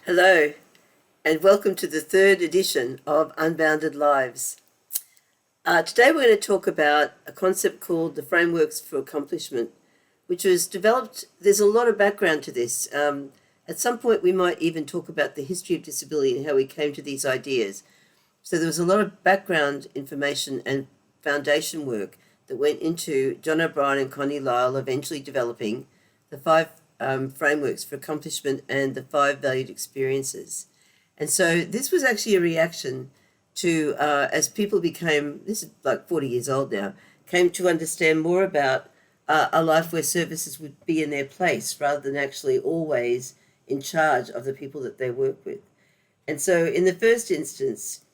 Hello, and welcome to the third edition of Unbounded Lives. Today we're going to talk about a concept called the Frameworks for Accomplishment, which was developed. There's a lot of background to this. At some point, we might even talk about the history of disability and how we came to these ideas. So there was a lot of background information and foundation work that went into John O'Brien and Connie Lyle eventually developing the five frameworks for accomplishment and the five valued experiences. And so this was actually a reaction to, as people became, this is like 40 years old now, came to understand more about a life where services would be in their place rather than actually always in charge of the people that they work with. And so in the first instance,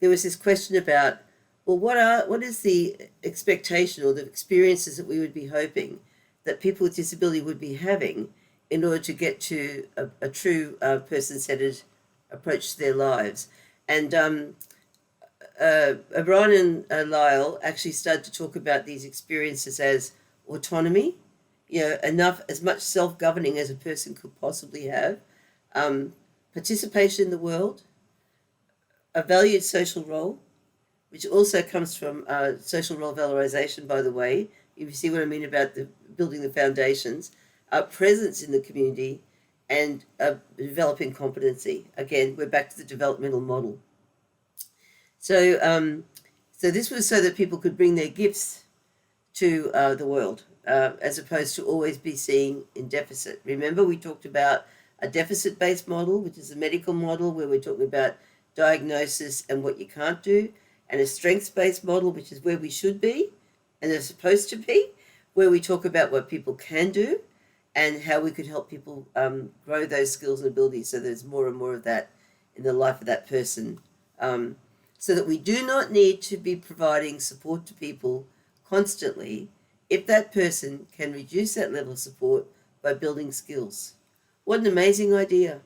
there was this question about, well, what is the expectation or the experiences that we would be hoping that people with disability would be having in order to get to a true person-centered approach to their lives. And O'Brien and Lyle actually started to talk about these experiences as autonomy, as much self-governing as a person could possibly have, participation in the world, a valued social role, which also comes from social role valorization, by the way. If you see what I mean about building the foundations, presence in the community, and developing competency. Again, we're back to the developmental model. So this was so that people could bring their gifts to the world, as opposed to always be seen in deficit. Remember, we talked about a deficit-based model, which is a medical model where we're talking about diagnosis and what you can't do, and a strengths-based model, which is where we should be and are supposed to be, where we talk about what people can do and how we could help people grow those skills and abilities so there's more and more of that in the life of that person. So that we do not need to be providing support to people constantly if that person can reduce that level of support by building skills. What an amazing idea.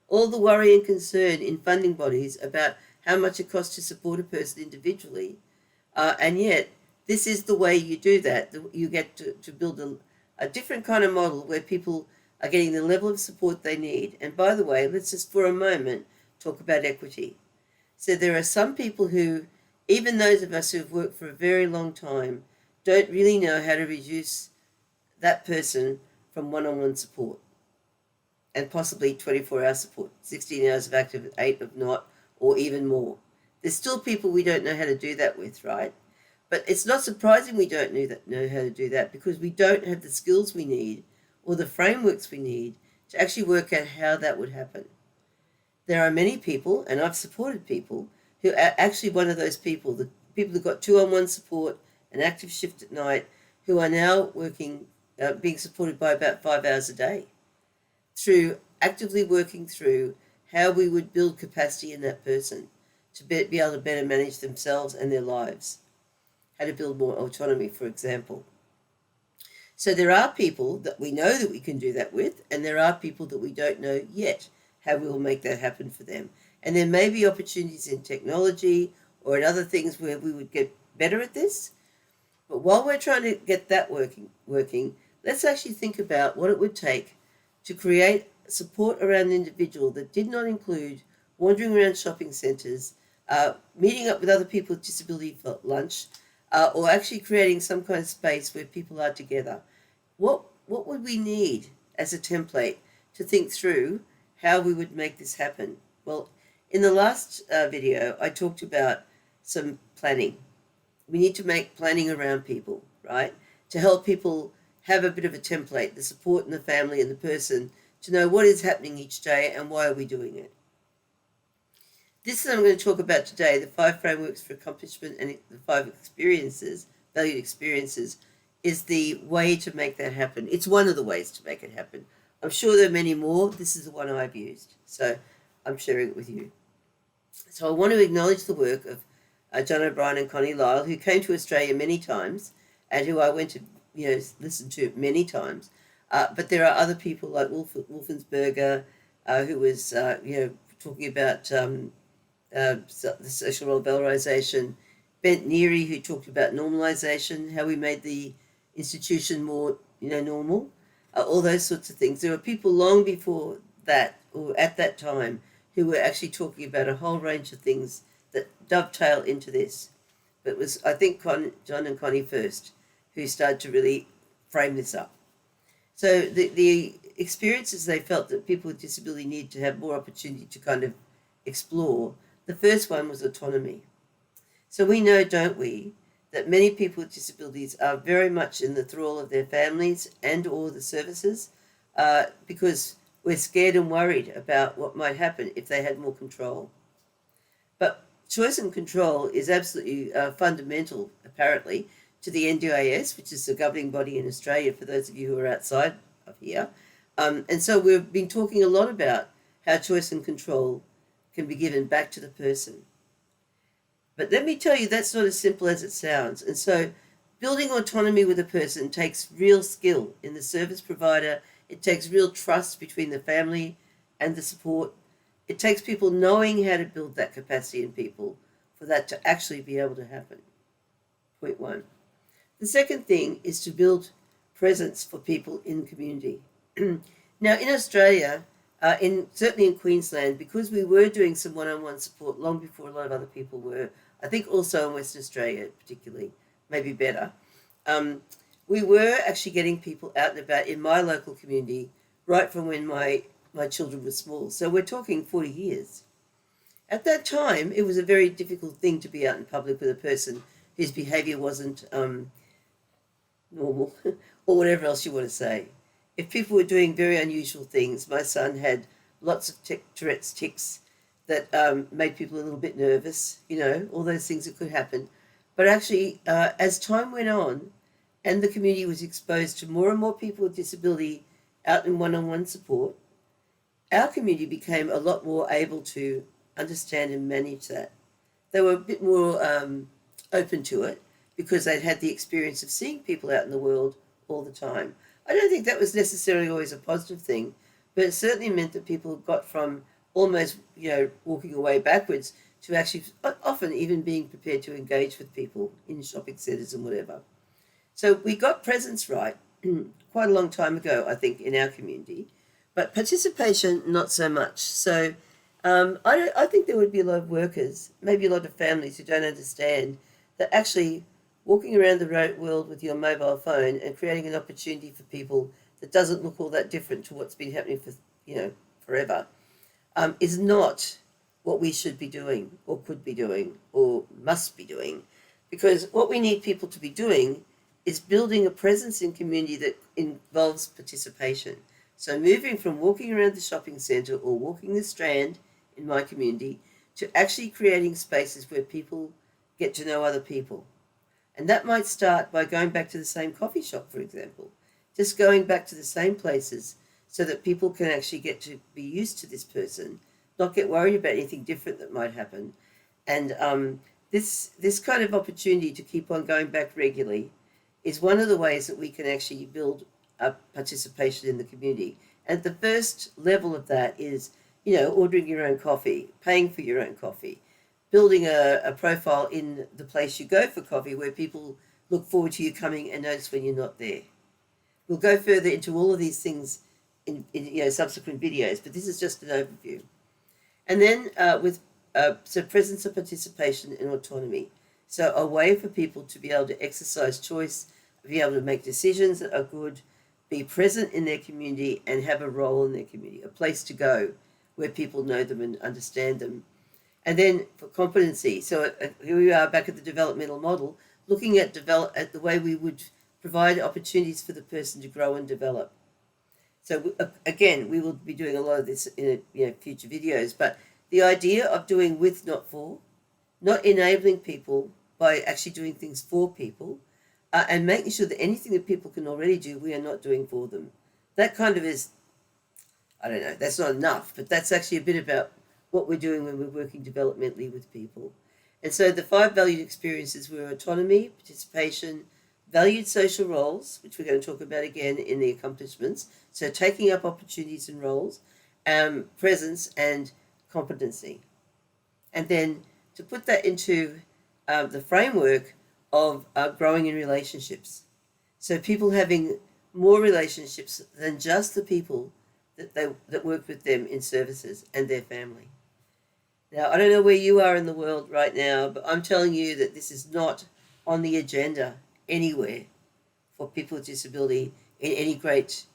All the worry and concern in funding bodies about how much it costs to support a person individually, and yet this is the way you do that. You get to build a different kind of model where people are getting the level of support they need. And by the way, let's just for a moment talk about equity. So there are some people who, even those of us who have worked for a very long time, don't really know how to reduce that person from one-on-one support and possibly 24-hour support, 16 hours of active, 8 of not, or even more. There's still people we don't know how to do that with, right? But it's not surprising we don't know how to do that because we don't have the skills we need or the frameworks we need to actually work out how that would happen. There are many people, and I've supported people, who are actually one of those people, the people who got 2-on-1 support, an active shift at night, who are now working, being supported by about 5 hours a day through actively working through how we would build capacity in that person to be able to better manage themselves and their lives. How to build more autonomy, for example. So there are people that we know that we can do that with, and there are people that we don't know yet how we will make that happen for them. And there may be opportunities in technology or in other things where we would get better at this. But while we're trying to get that working, let's actually think about what it would take to create support around an individual that did not include wandering around shopping centres, meeting up with other people with disability for lunch, or actually creating some kind of space where people are together. What would we need as a template to think through how we would make this happen? Well, in the last video, I talked about some planning. We need to make planning around people, right? To help people have a bit of a template, the support in the family and the person, to know what is happening each day and why are we doing it. This is what I'm going to talk about today, the 5 frameworks for accomplishment and the 5 experiences, valued experiences, is the way to make that happen. It's one of the ways to make it happen. I'm sure there are many more. This is the one I've used, so I'm sharing it with you. So I want to acknowledge the work of John O'Brien and Connie Lyle, who came to Australia many times and who I went to listen to many times. But there are other people like Wolfensberger, who was talking about the social role valorization, Bent Neary, who talked about normalization, how we made the institution more normal, all those sorts of things. There were people long before that, or at that time, who were actually talking about a whole range of things that dovetail into this. But it was, I think, John and Connie first who started to really frame this up. So the experiences they felt that people with disability need to have more opportunity to kind of explore, the first one was autonomy. So we know, don't we, that many people with disabilities are very much in the thrall of their families and or the services because we're scared and worried about what might happen if they had more control. But choice and control is absolutely fundamental, apparently, to the NDIS, which is the governing body in Australia for those of you who are outside of here. And so we've been talking a lot about how choice and control can be given back to the person. But let me tell you, that's not as simple as it sounds. And so building autonomy with a person takes real skill in the service provider. It takes real trust between the family and the support. It takes people knowing how to build that capacity in people for that to actually be able to happen. Point one. The second thing is to build presence for people in the community. Now, in Australia, certainly in Queensland, because we were doing some one-on-one support long before a lot of other people were, I think also in Western Australia particularly, maybe better, we were actually getting people out and about in my local community right from when my children were small. So we're talking 40 years. At that time, it was a very difficult thing to be out in public with a person whose behaviour wasn't normal or whatever else you want to say. If people were doing very unusual things, my son had lots of Tourette's tics that made people a little bit nervous, all those things that could happen. But actually, as time went on and the community was exposed to more and more people with disability out in one-on-one support, our community became a lot more able to understand and manage that. They were a bit more open to it because they'd had the experience of seeing people out in the world all the time. I don't think that was necessarily always a positive thing, but it certainly meant that people got from almost, walking away backwards to actually often even being prepared to engage with people in shopping centres and whatever. So we got presence right quite a long time ago, I think, in our community, but participation, not so much. So I think there would be a lot of workers, maybe a lot of families who don't understand that actually walking around the world with your mobile phone and creating an opportunity for people that doesn't look all that different to what's been happening for, forever, is not what we should be doing or could be doing or must be doing. Because what we need people to be doing is building a presence in community that involves participation. So moving from walking around the shopping centre or walking the Strand in my community to actually creating spaces where people get to know other people. And that might start by going back to the same coffee shop, for example, just going back to the same places so that people can actually get to be used to this person, not get worried about anything different that might happen. And this kind of opportunity to keep on going back regularly is one of the ways that we can actually build up participation in the community. And the first level of that is, ordering your own coffee, paying for your own coffee, building a profile in the place you go for coffee where people look forward to you coming and notice when you're not there. We'll go further into all of these things in subsequent videos, but this is just an overview. And then so presence of participation and autonomy. So a way for people to be able to exercise choice, be able to make decisions that are good, be present in their community and have a role in their community, a place to go where people know them and understand them. And then for competency, so here we are back at the developmental model, looking at the way we would provide opportunities for the person to grow and develop. So again, we will be doing a lot of this in future videos, but the idea of doing with, not for, not enabling people by actually doing things for people, and making sure that anything that people can already do, we are not doing for them. That kind of is, I don't know, that's not enough, but that's actually a bit about what we're doing when we're working developmentally with people. And so the 5 valued experiences were autonomy, participation, valued social roles, which we're going to talk about again in the accomplishments. So taking up opportunities and roles, presence and competency. And then to put that into the framework of growing in relationships. So people having more relationships than just the people that work with them in services and their family. Now, I don't know where you are in the world right now, but I'm telling you that this is not on the agenda anywhere for people with disability in any great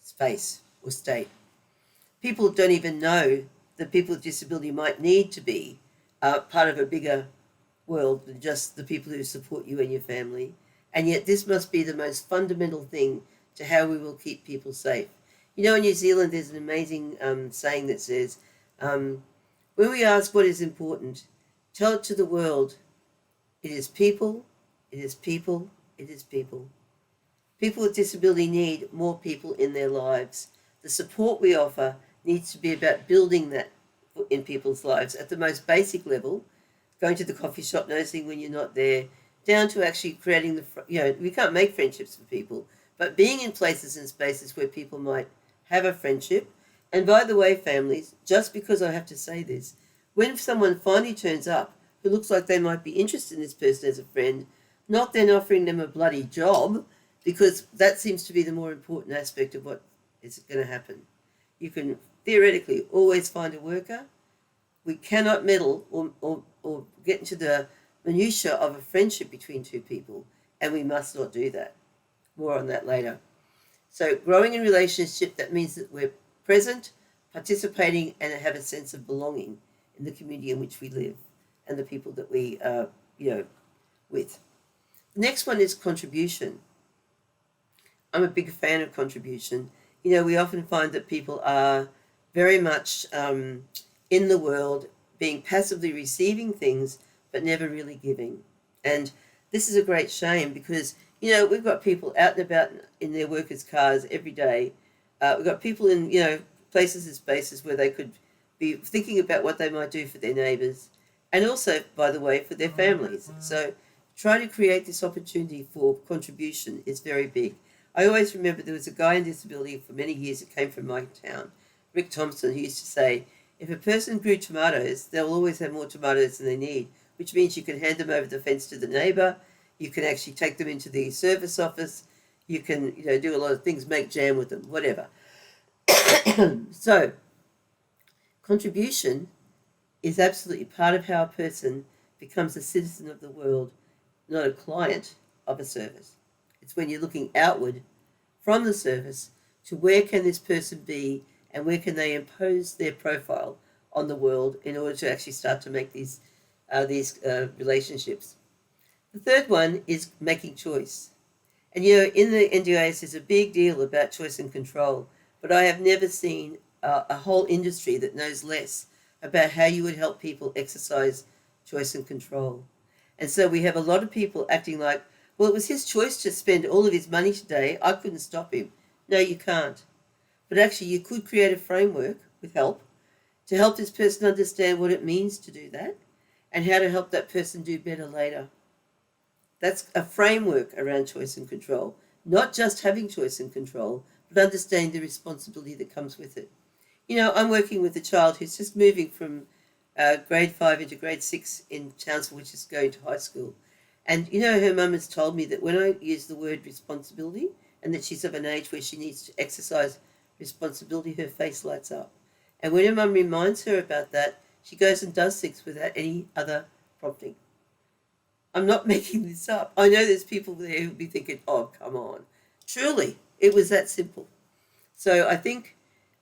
space or state. People don't even know that people with disability might need to be part of a bigger world than just the people who support you and your family. And yet, this must be the most fundamental thing to how we will keep people safe. You know, in New Zealand, there's an amazing saying that says, when we ask what is important, tell it to the world. It is people, it is people, it is people. People with disability need more people in their lives. The support we offer needs to be about building that in people's lives at the most basic level, going to the coffee shop, noticing when you're not there, down to actually creating we can't make friendships for people, but being in places and spaces where people might have a friendship. And by the way, families, just because I have to say this, when someone finally turns up who looks like they might be interested in this person as a friend, not then offering them a bloody job, because that seems to be the more important aspect of what is going to happen. You can theoretically always find a worker. We cannot meddle or get into the minutiae of a friendship between two people, and we must not do that. More on that later. So growing in relationship, that means that we're present, participating, and have a sense of belonging in the community in which we live and the people that we are, with. The next one is contribution. I'm a big fan of contribution. We often find that people are very much in the world being passively receiving things but never really giving. And this is a great shame because, we've got people out and about in their workers' cars every day. We've got people in, places and spaces where they could be thinking about what they might do for their neighbours and also, by the way, for their families. So trying to create this opportunity for contribution is very big. I always remember there was a guy in disability for many years that came from my town, Rick Thompson, who used to say, if a person grew tomatoes, they'll always have more tomatoes than they need, which means you can hand them over the fence to the neighbour, you can actually take them into the service office, you can do a lot of things, make jam with them, whatever. So, contribution is absolutely part of how a person becomes a citizen of the world, not a client of a service. It's when you're looking outward from the service to where can this person be and where can they impose their profile on the world in order to actually start to make these relationships. The third one is making choice. And in the NDIS there's a big deal about choice and control, but I have never seen a whole industry that knows less about how you would help people exercise choice and control. And so we have a lot of people acting like, well, it was his choice to spend all of his money today. I couldn't stop him. No, you can't. But actually, you could create a framework with help to help this person understand what it means to do that and how to help that person do better later. That's a framework around choice and control, not just having choice and control, but understanding the responsibility that comes with it. I'm working with a child who's just moving from grade 5 into grade 6 in Townsville, which is going to high school. And, her mum has told me that when I use the word responsibility and that she's of an age where she needs to exercise responsibility, her face lights up. And when her mum reminds her about that, she goes and does things without any other prompting. I'm not making this up. I know there's people there who'll be thinking, oh, come on. Truly, it was that simple. So I think,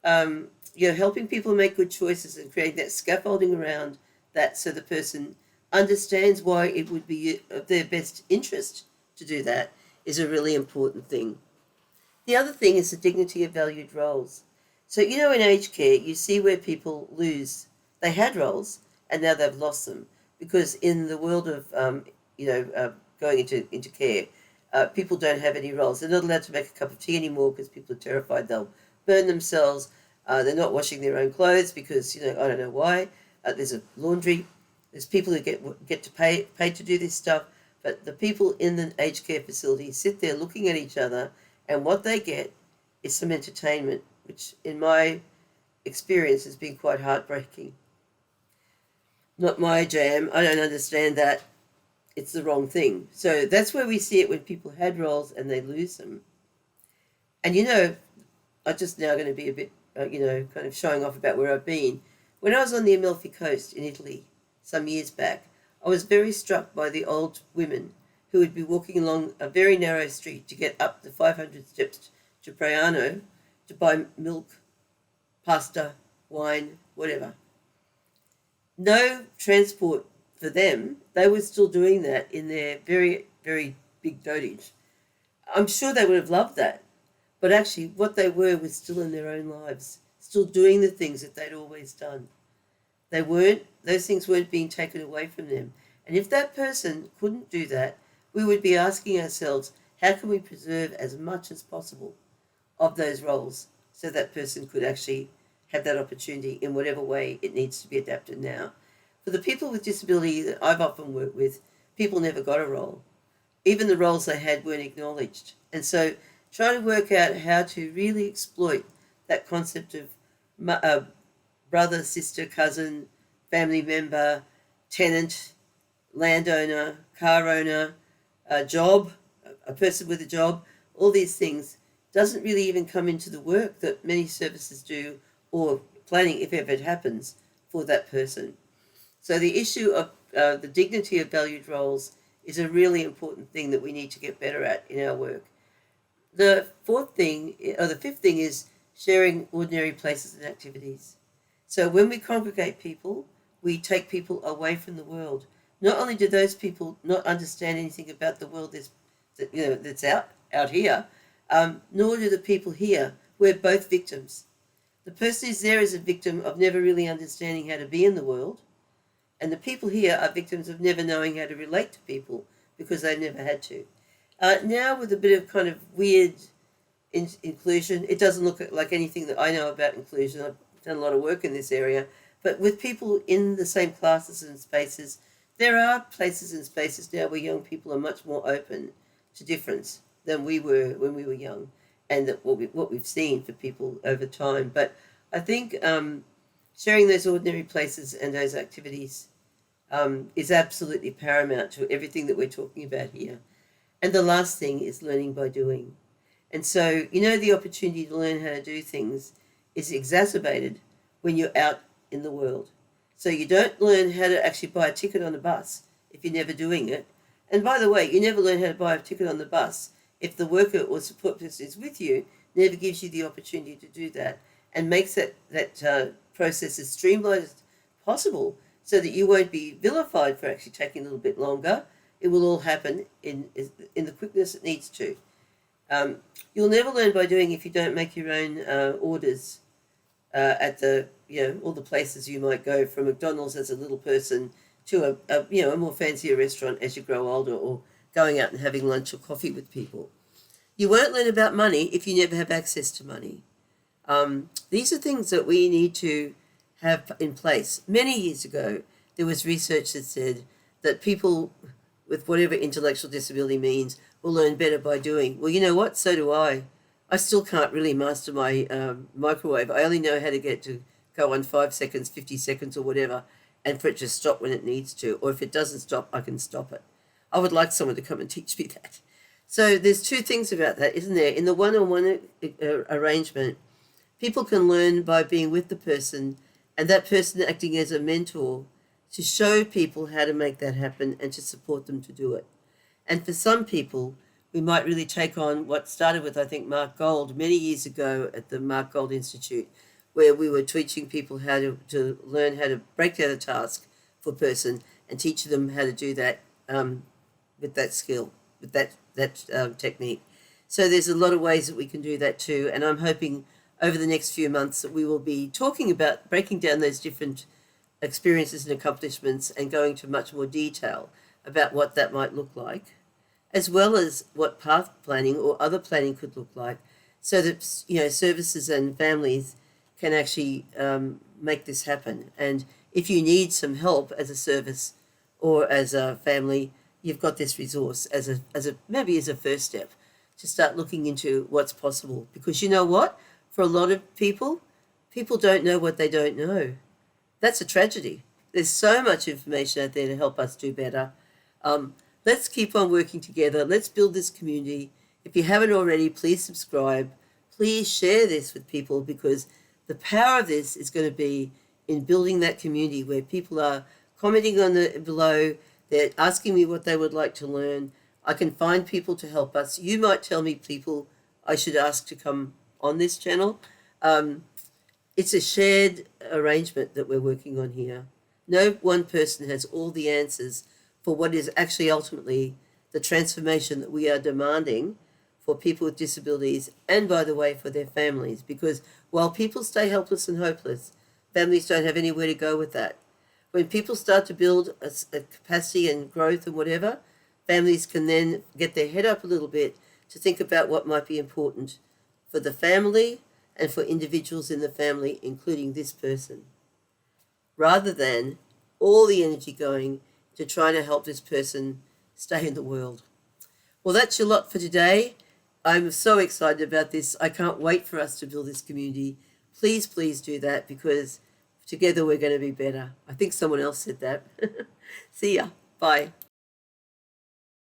helping people make good choices and creating that scaffolding around that so the person understands why it would be of their best interest to do that is a really important thing. The other thing is the dignity of valued roles. So, in aged care, you see where people lose. They had roles and now they've lost them because in the world of, going into care, people don't have any roles. They're not allowed to make a cup of tea anymore because people are terrified they'll burn themselves. They're not washing their own clothes because, I don't know why. There's a laundry. There's people who get to pay to do this stuff. But the people in the aged care facility sit there looking at each other, and what they get is some entertainment, which in my experience has been quite heartbreaking. Not my jam. I don't understand that. It's the wrong thing. So that's where we see it when people had roles and they lose them. And I'm just now going to be a bit kind of showing off about where I've been. When I was on the Amalfi Coast in Italy some years back, I was very struck by the old women who would be walking along a very narrow street to get up the 500 steps to Praiano to buy milk, pasta, wine, whatever. No transport for them. They were still doing that in their very, very big dotage. I'm sure they would have loved that. But actually, what they were was still in their own lives, still doing the things that they'd always done. Those things weren't being taken away from them. And if that person couldn't do that, we would be asking ourselves, how can we preserve as much as possible of those roles so that person could actually have that opportunity in whatever way it needs to be adapted now? For the people with disability that I've often worked with, people never got a role. Even the roles they had weren't acknowledged. And so trying to work out how to really exploit that concept of brother, sister, cousin, family member, tenant, landowner, car owner, a job, a person with a job, all these things doesn't really even come into the work that many services do or planning, if ever it happens, for that person. So the issue of the dignity of valued roles is a really important thing that we need to get better at in our work. The fifth thing is sharing ordinary places and activities. So when we congregate people, we take people away from the world. Not only do those people not understand anything about the world that's out here, nor do the people here. We're both victims. The person who's there is a victim of never really understanding how to be in the world, and the people here are victims of never knowing how to relate to people because they've never had to. Now with a bit of kind of weird inclusion, it doesn't look like anything that I know about inclusion. I've done a lot of work in this area, but with people in the same classes and spaces, there are places and spaces now where young people are much more open to difference than we were when we were young, and that what we've seen for people over time. But I think sharing those ordinary places and those activities is absolutely paramount to everything that we're talking about here. And the last thing is learning by doing. And so, the opportunity to learn how to do things is exacerbated when you're out in the world. So you don't learn how to actually buy a ticket on a bus if you're never doing it. And by the way, you never learn how to buy a ticket on the bus if the worker or support person is with you, never gives you the opportunity to do that, and makes that process as streamlined as possible so that you won't be vilified for actually taking a little bit longer. It will all happen in the quickness it needs to. You'll never learn by doing if you don't make your own orders at all the places you might go, from McDonald's as a little person to a more fancier restaurant as you grow older, or going out and having lunch or coffee with people. You won't learn about money if you never have access to money. These are things that we need to have in place. Many years ago, there was research that said that people with whatever intellectual disability means will learn better by doing. Well, you know what? So do I. I still can't really master my microwave. I only know how to get to go on 5 seconds, 50 seconds or whatever, and for it to stop when it needs to. Or if it doesn't stop, I can stop it. I would like someone to come and teach me that. So there's two things about that, isn't there? In the one-on-one arrangement, people can learn by being with the person and that person acting as a mentor to show people how to make that happen and to support them to do it. And for some people, we might really take on what started with, I think, Mark Gold many years ago at the Mark Gold Institute, where we were teaching people how to learn how to break down a task for a person and teach them how to do that with that skill, with that technique. So there's a lot of ways that we can do that too. And I'm hoping over the next few months that we will be talking about breaking down those different experiences and accomplishments and going to much more detail about what that might look like, as well as what path planning or other planning could look like, so that services and families can actually make this happen. And if you need some help as a service or as a family, you've got this resource as a maybe as a first step to start looking into what's possible. Because you know what? For a lot of people don't know what they don't know. That's a tragedy. There's so much information out there to help us do better. Let's keep on working together. Let's build this community. If you haven't already, please subscribe. Please share this with people, because The power of this is going to be in building that community where people are commenting on the below, they're asking me what they would like to learn. I can find people to help us. You might tell me people I should ask to come on this channel. It's a shared arrangement that we're working on here. No one person has all the answers for what is actually ultimately the transformation that we are demanding for people with disabilities and, by the way, for their families. Because while people stay helpless and hopeless, families don't have anywhere to go with that. When people start to build a capacity and growth and whatever, families can then get their head up a little bit to think about what might be important for the family and for individuals in the family, including this person, rather than all the energy going to trying to help this person stay in the world. Well, that's your lot for today. I'm so excited about this. I can't wait for us to build this community. Please, please do that, because together we're going to be better. I think someone else said that. See ya. Bye.